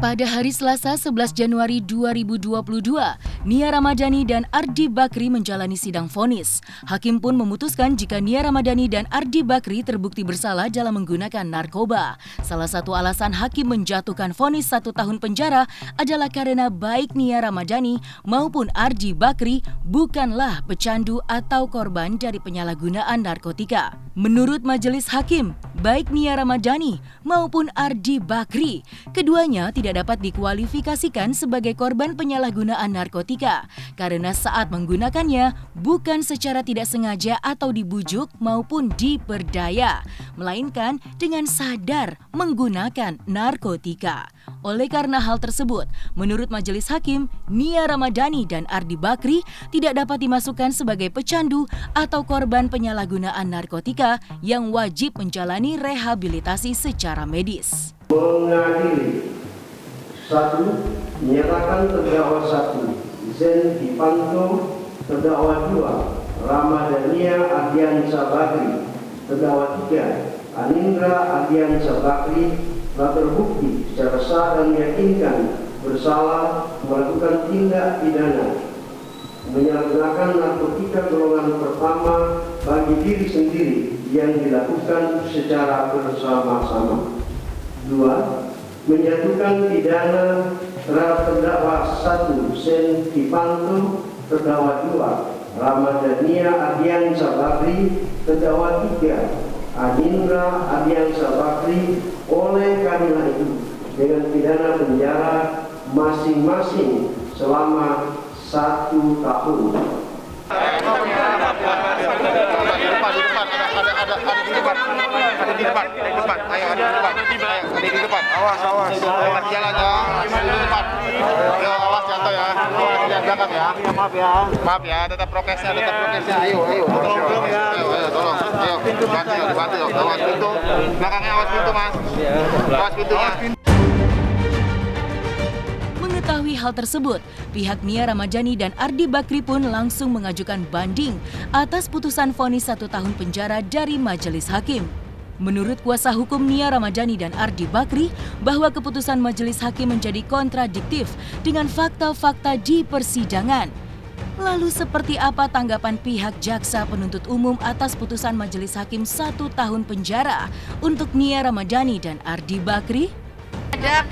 Pada hari Selasa 11 Januari 2022, Nia Ramadhani dan Ardi Bakri menjalani sidang vonis. Hakim pun memutuskan jika Nia Ramadhani dan Ardi Bakri terbukti bersalah dalam menggunakan narkoba. Salah satu alasan hakim menjatuhkan vonis 1 tahun penjara adalah karena baik Nia Ramadhani maupun Ardi Bakri bukanlah pecandu atau korban dari penyalahgunaan narkotika. Menurut majelis hakim, baik Nia Ramadhani maupun Ardi Bakri, keduanya tidak dapat dikualifikasikan sebagai korban penyalahgunaan narkotika karena saat menggunakannya bukan secara tidak sengaja atau dibujuk maupun diperdaya, melainkan dengan sadar menggunakan narkotika. Oleh karena hal tersebut, menurut majelis hakim, Nia Ramadhani dan Ardi Bakri tidak dapat dimasukkan sebagai pecandu atau korban penyalahgunaan narkotika yang wajib menjalani rehabilitasi secara medis. Mengadili 1. Menyatakan terdakwa 1 Zen Dipanto, terdakwa 2 Ramadhania Ardiansyah Bakri, terdakwa 3 Anindra Ardiansyah Bakri telah terbukti secara sah dan meyakinkan bersalah melakukan tindak pidana menyalahgunakan narkotika golongan pertama bagi diri sendiri yang dilakukan secara bersama-sama. 2. Menjatuhkan pidana terhadap terdakwa 1 Zen Dipanto, terdakwa 2 Ramadhania Ardiansyah Bakri, terdakwa 3 Anindra Ardiansyah Bakri oleh karena itu dengan pidana penjara masing-masing selama 1 tahun. Ada di depan. Ayo, ada di depan. Awas. Jangan jalan ya. Di depan. Ayo, awas jatuh ya. Jangan belakang ya. Maaf ya, tetap prokesnya. Ayo. Tolong. Ayo. Bantu. Awas pintu. Belakangnya awas pintu, Mas. Awas pintunya. Mengetahui hal tersebut, pihak Nia Ramadhani dan Ardi Bakri pun langsung mengajukan banding atas putusan vonis 1 tahun penjara dari majelis hakim. Menurut kuasa hukum Nia Ramadhani dan Ardi Bakri, bahwa keputusan majelis hakim menjadi kontradiktif dengan fakta-fakta di persidangan. Lalu seperti apa tanggapan pihak jaksa penuntut umum atas putusan majelis hakim 1 tahun penjara untuk Nia Ramadhani dan Ardi Bakri?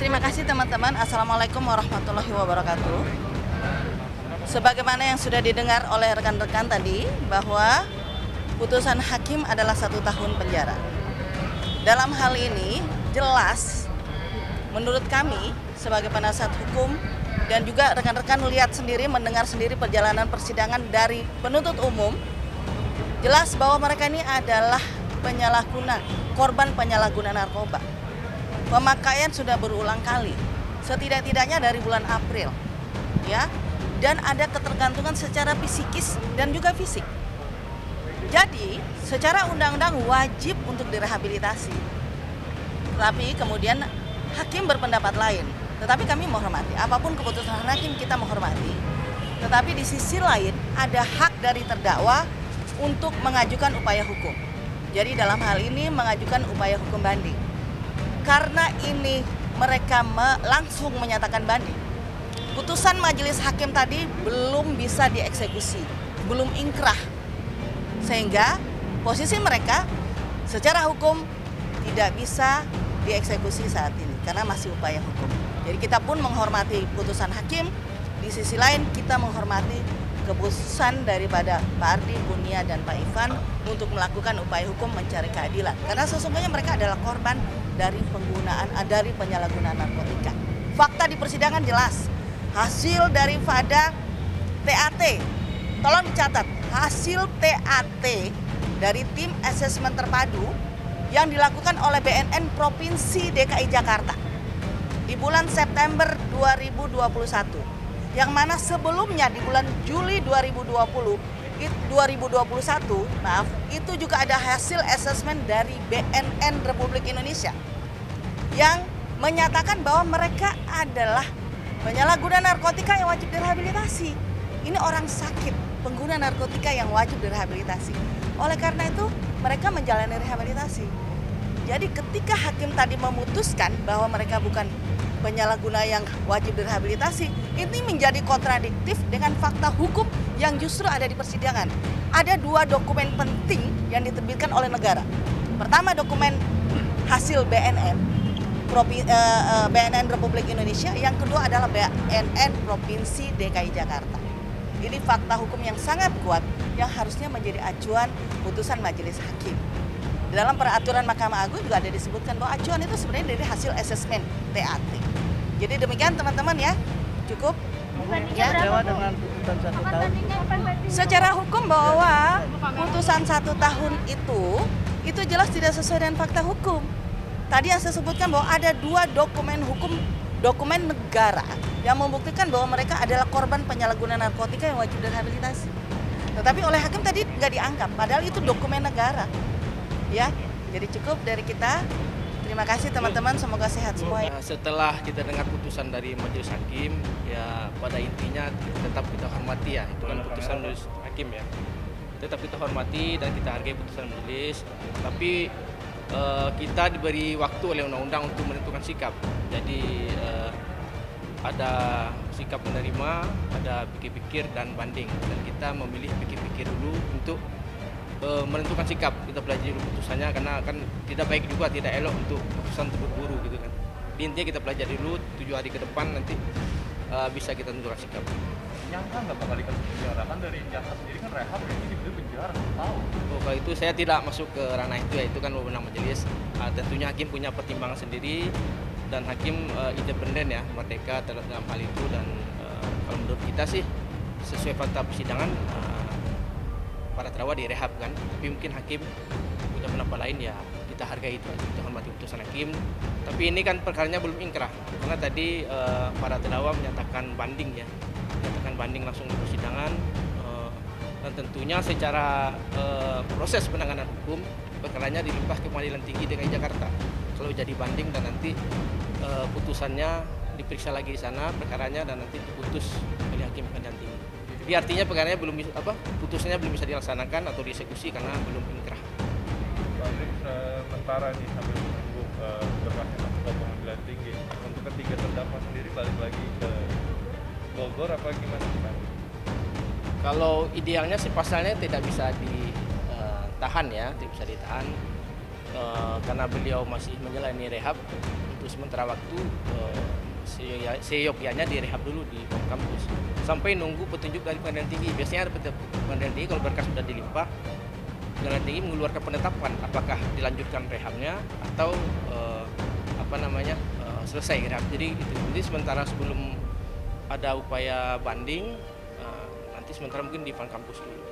Terima kasih teman-teman. Assalamualaikum warahmatullahi wabarakatuh. Sebagaimana yang sudah didengar oleh rekan-rekan tadi, bahwa putusan hakim adalah 1 tahun penjara. Dalam hal ini jelas menurut kami sebagai penasihat hukum dan juga rekan-rekan lihat sendiri, mendengar sendiri perjalanan persidangan dari penuntut umum, jelas bahwa mereka ini adalah korban penyalahgunaan narkoba. Pemakaian sudah berulang kali, setidak-tidaknya dari bulan April, ya, dan ada ketergantungan secara psikis dan juga fisik. Jadi, secara undang-undang wajib untuk direhabilitasi. Tapi kemudian hakim berpendapat lain. Tetapi kami menghormati, apapun keputusan hakim kita menghormati. Tetapi di sisi lain ada hak dari terdakwa untuk mengajukan upaya hukum. Jadi dalam hal ini mengajukan upaya hukum banding. Karena ini mereka langsung menyatakan banding. Putusan majelis hakim tadi belum bisa dieksekusi, belum ingkrah. Sehingga posisi mereka secara hukum tidak bisa dieksekusi saat ini karena masih upaya hukum. Jadi kita pun menghormati putusan hakim, di sisi lain kita menghormati keputusan daripada Pak Ardi, Bu Nia, dan Pak Ivan untuk melakukan upaya hukum mencari keadilan. Karena sesungguhnya mereka adalah korban dari penyalahgunaan narkotika. Fakta di persidangan jelas. Hasil daripada TAT, tolong dicatat, hasil TAT dari tim asesmen terpadu yang dilakukan oleh BNN Provinsi DKI Jakarta di bulan September 2021. Yang mana sebelumnya di bulan Juli 2021, itu juga ada hasil asesmen dari BNN Republik Indonesia yang menyatakan bahwa mereka adalah penyalahguna narkotika yang wajib direhabilitasi. Ini orang sakit, pengguna narkotika yang wajib direhabilitasi. Oleh karena itu, mereka menjalani rehabilitasi. Jadi ketika hakim tadi memutuskan bahwa mereka bukan penyalahguna yang wajib direhabilitasi, ini menjadi kontradiktif dengan fakta hukum yang justru ada di persidangan. Ada 2 dokumen penting yang diterbitkan oleh negara. Pertama, dokumen hasil BNN Republik Indonesia, yang kedua adalah BNN Provinsi DKI Jakarta. Ini fakta hukum yang sangat kuat yang harusnya menjadi acuan putusan majelis hakim. Dalam peraturan Mahkamah Agung juga ada disebutkan bahwa acuan itu sebenarnya dari hasil asesmen TAT. Jadi demikian teman-teman ya, cukup. Ya. Dengan putusan 1 tahun. Secara hukum bahwa putusan 1 tahun itu jelas tidak sesuai dengan fakta hukum. Tadi yang saya sebutkan bahwa ada 2 dokumen hukum, dokumen negara yang membuktikan bahwa mereka adalah korban penyalahgunaan narkotika yang wajib direhabilitasi. Tetapi oleh hakim tadi nggak dianggap, padahal itu dokumen negara. Ya, jadi cukup dari kita. Terima kasih teman-teman, semoga sehat semua. Setelah kita dengar putusan dari majelis hakim, ya pada intinya tetap kita hormati ya, itu kan putusan majelis hakim ya. Tetap kita hormati dan kita hargai putusan majelis, tapi kita diberi waktu oleh undang-undang untuk menentukan sikap. Jadi ada sikap menerima, ada pikir-pikir dan banding, dan kita memilih pikir-pikir dulu untuk menentukan sikap. Kita pelajari dulu putusannya, karena kan tidak baik juga, tidak elok untuk putusan terburu-buru gitu kan. Intinya kita pelajari dulu 7 hari ke depan, nanti bisa kita tentukan sikap. Nyangka nggak bakal dikasih penjara, kan dari jaksa sendiri kan rehab, ini tiba-tiba penjara, tahu. Kalau itu saya tidak masuk ke ranah itu ya, itu kan wewenang majelis. Tentunya hakim punya pertimbangan sendiri, dan hakim independen ya, merdeka dalam hal itu. Dan kalau menurut kita sih sesuai fakta persidangan, para terdakwa direhab kan, tapi mungkin hakim punya pendapat lain ya, kita hargai itu, kita hormati putusan hakim. Tapi ini kan perkaranya belum ingkrah, karena tadi para terdakwa menyatakan banding ya, menyatakan banding langsung di persidangan, dan tentunya secara proses penanganan hukum perkaranya dilimpah ke Pengadilan Tinggi DKI Jakarta. Kalau jadi banding dan nanti putusannya diperiksa lagi di sana perkaranya, dan nanti diputus oleh hakim Pengadilan Tinggi. Jadi artinya perkaranya belum putusannya belum bisa dilaksanakan atau dieksekusi karena belum ingkrah. Sementara nih sambil menunggu berkasnya masuk ke Pengadilan Tinggi, untuk ketiga terdakwa sendiri balik lagi ke Bogor apa gimana Pak? Kalau idealnya sih pasalnya tidak bisa ditahan ya, tidak bisa ditahan karena beliau masih menjalani rehab untuk sementara waktu. Seyogyanya direhab dulu di kampus sampai nunggu petunjuk dari Pengadilan Tinggi. Biasanya ada Pengadilan Tinggi kalau berkas sudah dilimpah, Pengadilan Tinggi mengeluarkan penetapan apakah dilanjutkan rehabnya atau selesai rehab. Jadi itu. Jadi sementara sebelum ada upaya banding, nanti sementara mungkin di kampus dulu.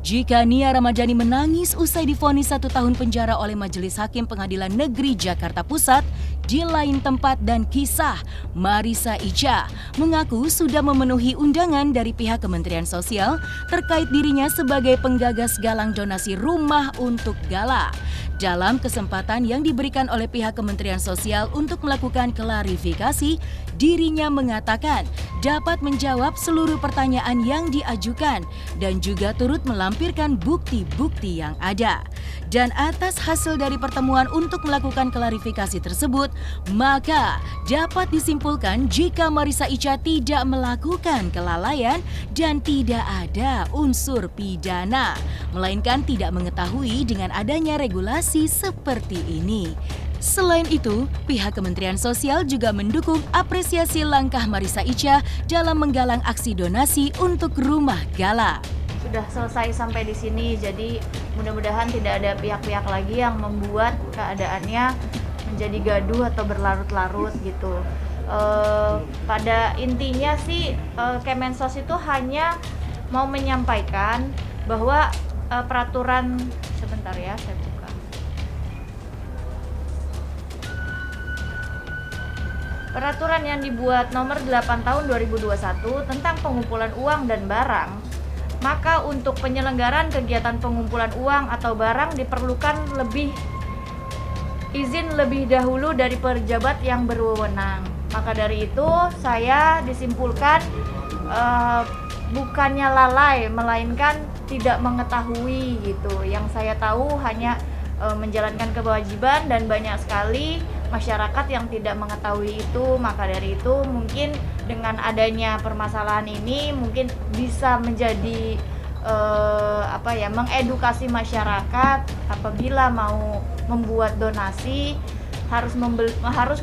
Jika Nia Ramadhani menangis usai divonis 1 tahun penjara oleh Majelis Hakim Pengadilan Negeri Jakarta Pusat, di lain tempat dan kisah, Marissa Icha mengaku sudah memenuhi undangan dari pihak Kementerian Sosial terkait dirinya sebagai penggagas galang donasi rumah untuk Gala. Dalam kesempatan yang diberikan oleh pihak Kementerian Sosial untuk melakukan klarifikasi, dirinya mengatakan dapat menjawab seluruh pertanyaan yang diajukan dan juga turut melampirkan bukti-bukti yang ada. Dan atas hasil dari pertemuan untuk melakukan klarifikasi tersebut, maka dapat disimpulkan jika Marissa Icha tidak melakukan kelalaian dan tidak ada unsur pidana, melainkan tidak mengetahui dengan adanya regulasi seperti ini. Selain itu, pihak Kementerian Sosial juga mendukung apresiasi langkah Marissa Icha dalam menggalang aksi donasi untuk rumah Gala. Sudah selesai sampai di sini, jadi mudah-mudahan tidak ada pihak-pihak lagi yang membuat keadaannya menjadi gaduh atau berlarut-larut gitu. Pada intinya sih Kemensos itu hanya mau menyampaikan bahwa peraturan, sebentar ya saya buka. Peraturan yang dibuat nomor 8 tahun 2021 tentang pengumpulan uang dan barang, maka untuk penyelenggaraan kegiatan pengumpulan uang atau barang diperlukan izin lebih dahulu dari pejabat yang berwenang. Maka dari itu saya disimpulkan bukannya lalai, melainkan tidak mengetahui gitu. Yang saya tahu hanya menjalankan kewajiban, dan banyak sekali masyarakat yang tidak mengetahui itu. Maka dari itu mungkin dengan adanya permasalahan ini mungkin bisa menjadi mengedukasi masyarakat apabila mau membuat donasi harus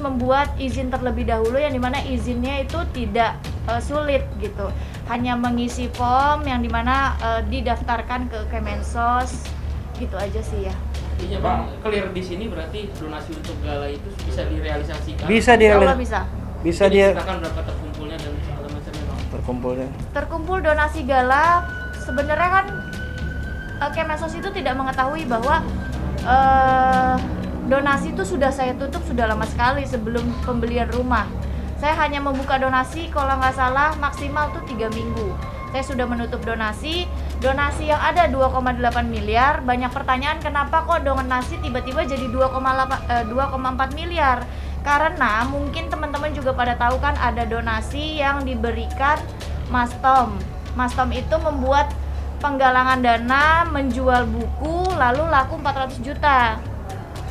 membuat izin terlebih dahulu, yang dimana izinnya itu tidak sulit gitu, hanya mengisi form yang dimana didaftarkan ke Kemensos gitu aja sih ya. Iya Bang, clear di sini berarti donasi untuk gala itu bisa direalisasikan. Bisa Bisa dia diceritakan berapa terkumpulnya dan segala macamnya Bang. Terkumpul donasi gala sebenarnya kan Kemensos itu tidak mengetahui bahwa donasi itu sudah saya tutup sudah lama sekali sebelum pembelian rumah. Saya hanya membuka donasi kalau nggak salah maksimal tuh 3 minggu. Saya sudah menutup donasi yang ada 2,8 miliar. Banyak pertanyaan kenapa kok donasi tiba-tiba jadi 2,4 miliar. Karena mungkin teman-teman juga pada tahu kan ada donasi yang diberikan Mastom. Mastom itu membuat penggalangan dana, menjual buku, lalu laku 400 juta.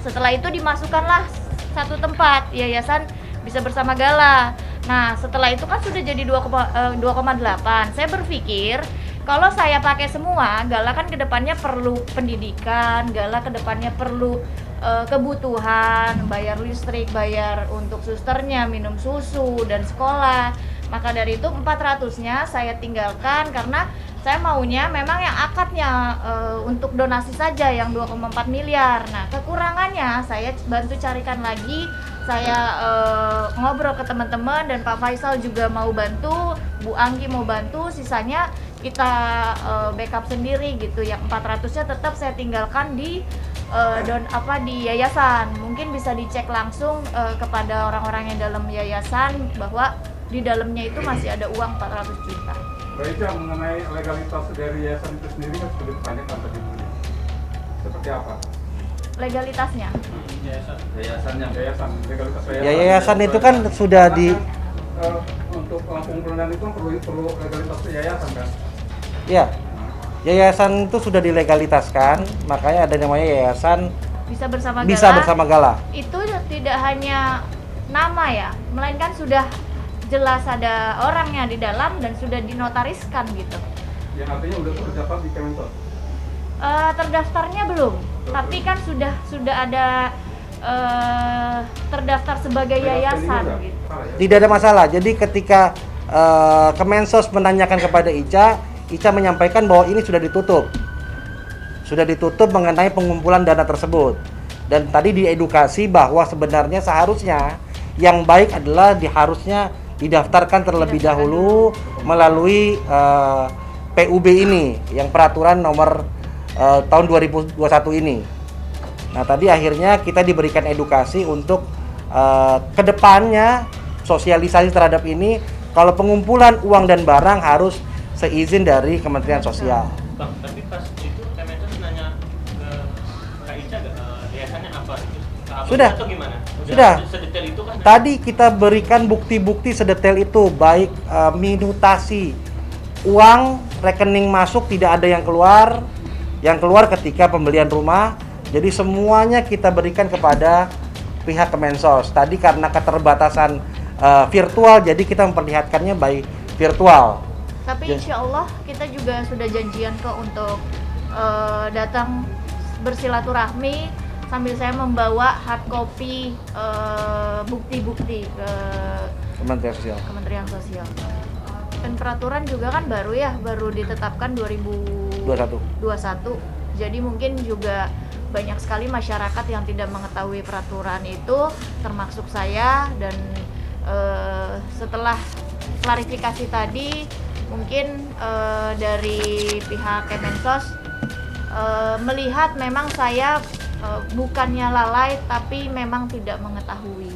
Setelah itu dimasukkanlah satu tempat, Yayasan Bisa Bersama Gala. Nah, setelah itu kan sudah jadi 2,8. Saya berpikir kalau saya pakai semua, Gala kan kedepannya perlu pendidikan, Gala kedepannya perlu kebutuhan, bayar listrik, bayar untuk susternya, minum susu, dan sekolah. Maka dari itu 400-nya saya tinggalkan karena saya maunya memang yang akadnya untuk donasi saja yang 2,4 miliar. Nah, kekurangannya saya bantu carikan lagi. Saya ngobrol ke teman-teman dan Pak Faisal juga mau bantu, Bu Anggi mau bantu, sisanya kita backup sendiri gitu. Yang 400-nya tetap saya tinggalkan di di yayasan. Mungkin bisa dicek langsung kepada orang-orang yang dalam yayasan bahwa di dalamnya itu masih ada uang 400 juta. Baik, mengenai legalitas dari yayasan itu sendiri kan sudah ditanyakan tadi. Seperti apa? Legalitasnya? Yayasan legalitas yayasan. Ya, yayasan itu kan sudah di untuk pengumpulan itu perlu legalitas yayasan kan? Ya. Yayasan itu sudah dilegalitaskan, makanya ada namanya Yayasan Bisa Bersama Gala. Itu tidak hanya nama ya, melainkan sudah jelas ada orangnya di dalam dan sudah dinotariskan gitu. Yang artinya udah terdaftar di Kemensos? Terdaftarnya belum, tapi kan sudah ada terdaftar sebagai yayasan gitu. Tidak ada masalah. Jadi ketika Kemensos menanyakan kepada Ica menyampaikan bahwa ini sudah ditutup. Sudah ditutup mengenai pengumpulan dana tersebut. Dan tadi diedukasi bahwa sebenarnya seharusnya yang baik adalah harusnya didaftarkan terlebih dahulu melalui PUB ini, yang peraturan nomor tahun 2021 ini. Nah, tadi akhirnya kita diberikan edukasi untuk kedepannya sosialisasi terhadap ini. Kalau pengumpulan uang dan barang harus seizin dari Kementerian Sosial. Bang, tapi pas itu Kemensos nanya ke Kak Ica yayasannya apa? Sudah. Atau gimana? Sudah. Sedetail itu kan? Tadi kita berikan bukti-bukti sedetail itu, baik minutasi uang, rekening masuk tidak ada yang keluar ketika pembelian rumah. Jadi semuanya kita berikan kepada pihak Kemensos. Tadi karena keterbatasan virtual, jadi kita memperlihatkannya by virtual. Tapi insya Allah kita juga sudah janjian kok untuk datang bersilaturahmi sambil saya membawa hard copy bukti-bukti ke Kementerian Sosial. Dan peraturan juga kan baru ditetapkan 2021. Jadi mungkin juga banyak sekali masyarakat yang tidak mengetahui peraturan itu, termasuk saya. Dan setelah klarifikasi tadi, mungkin dari pihak Kemensos melihat memang saya bukannya lalai, tapi memang tidak mengetahui.